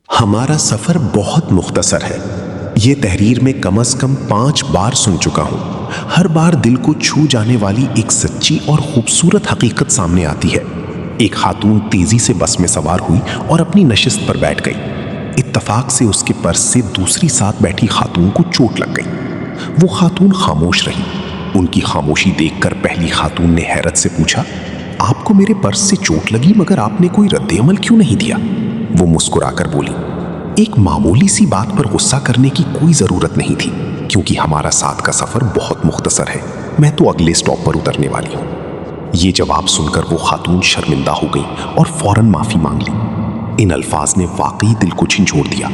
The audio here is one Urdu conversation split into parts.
ہمارا سفر بہت مختصر ہے۔ یہ تحریر میں کم از کم 5 بار سن چکا ہوں۔ ہر بار دل کو چھو جانے والی ایک سچی اور خوبصورت حقیقت سامنے آتی ہے۔ ایک خاتون تیزی سے بس میں سوار ہوئی اور اپنی نشست پر بیٹھ گئی۔ اتفاق سے اس کے پرس سے دوسری ساتھ بیٹھی خاتون کو چوٹ لگ گئی۔ وہ خاتون خاموش رہی۔ ان کی خاموشی دیکھ کر پہلی خاتون نے حیرت سے پوچھا، آپ کو میرے پرس سے چوٹ لگی مگر آپ نے کوئی رد عمل کیوں نہیں دیا؟ وہ مسکرا کر بولی، ایک معمولی سی بات پر غصہ کرنے کی کوئی ضرورت نہیں تھی، کیونکہ ہمارا ساتھ کا سفر بہت مختصر ہے، میں تو اگلے سٹاپ پر اترنے والی ہوں۔ یہ جواب سن کر وہ خاتون شرمندہ ہو گئی اور فوراً معافی مانگ لی۔ ان الفاظ نے واقعی دل کو جھنجھوڑ دیا۔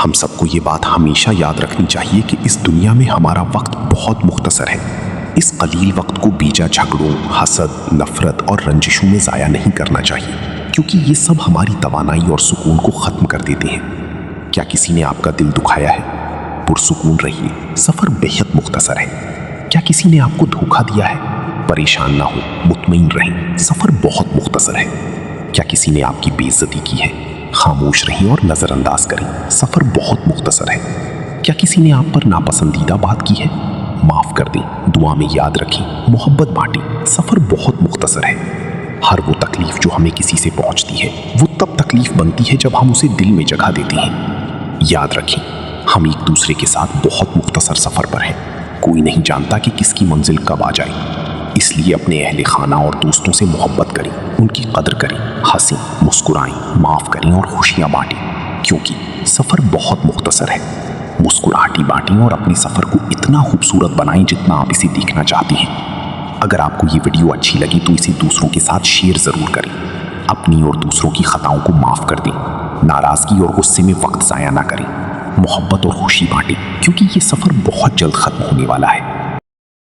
ہم سب کو یہ بات ہمیشہ یاد رکھنی چاہیے کہ اس دنیا میں ہمارا وقت بہت مختصر ہے۔ اس قلیل وقت کو بیجا جھگڑوں، حسد، نفرت اور رنجشوں میں ضائع نہیں کرنا چاہیے، کیونکہ یہ سب ہماری توانائی اور سکون کو ختم کر دیتے ہیں۔ کیا کسی نے آپ کا دل دکھایا ہے؟ پرسکون رہیے، سفر بہت مختصر ہے۔ کیا کسی نے آپ کو دھوکہ دیا ہے؟ پریشان نہ ہو، مطمئن رہیں، سفر بہت مختصر ہے۔ کیا کسی نے آپ کی بے عزتی کی ہے؟ خاموش رہیں اور نظر انداز کریں، سفر بہت مختصر ہے۔ کیا کسی نے آپ پر ناپسندیدہ بات کی ہے؟ معاف کر دیں، دعا میں یاد رکھیں، محبت بانٹیں، سفر بہت مختصر ہے۔ ہر وہ تکلیف جو ہمیں کسی سے پہنچتی ہے وہ تب تکلیف بنتی ہے جب ہم اسے دل میں جگہ دیتے ہیں۔ یاد رکھیں، ہم ایک دوسرے کے ساتھ بہت مختصر سفر پر ہیں۔ کوئی نہیں جانتا کہ کس کی منزل کب آ جائے، اس لیے اپنے اہل خانہ اور دوستوں سے محبت کریں، ان کی قدر کریں، ہنسیں، مسکرائیں، معاف کریں اور خوشیاں بانٹیں، کیونکہ سفر بہت مختصر ہے۔ مسکراہٹی بانٹیں اور اپنے سفر کو اتنا خوبصورت بنائیں جتنا آپ اسے دیکھنا چاہتے ہیں۔ اگر آپ کو یہ ویڈیو اچھی لگی تو اسے دوسروں کے ساتھ شیئر ضرور کریں۔ اپنی اور دوسروں کی خطاؤں کو معاف کر دیں۔ ناراضگی اور غصے میں وقت ضائع نہ کریں۔ محبت اور خوشی بانٹیں، کیونکہ یہ سفر بہت جلد ختم ہونے والا ہے۔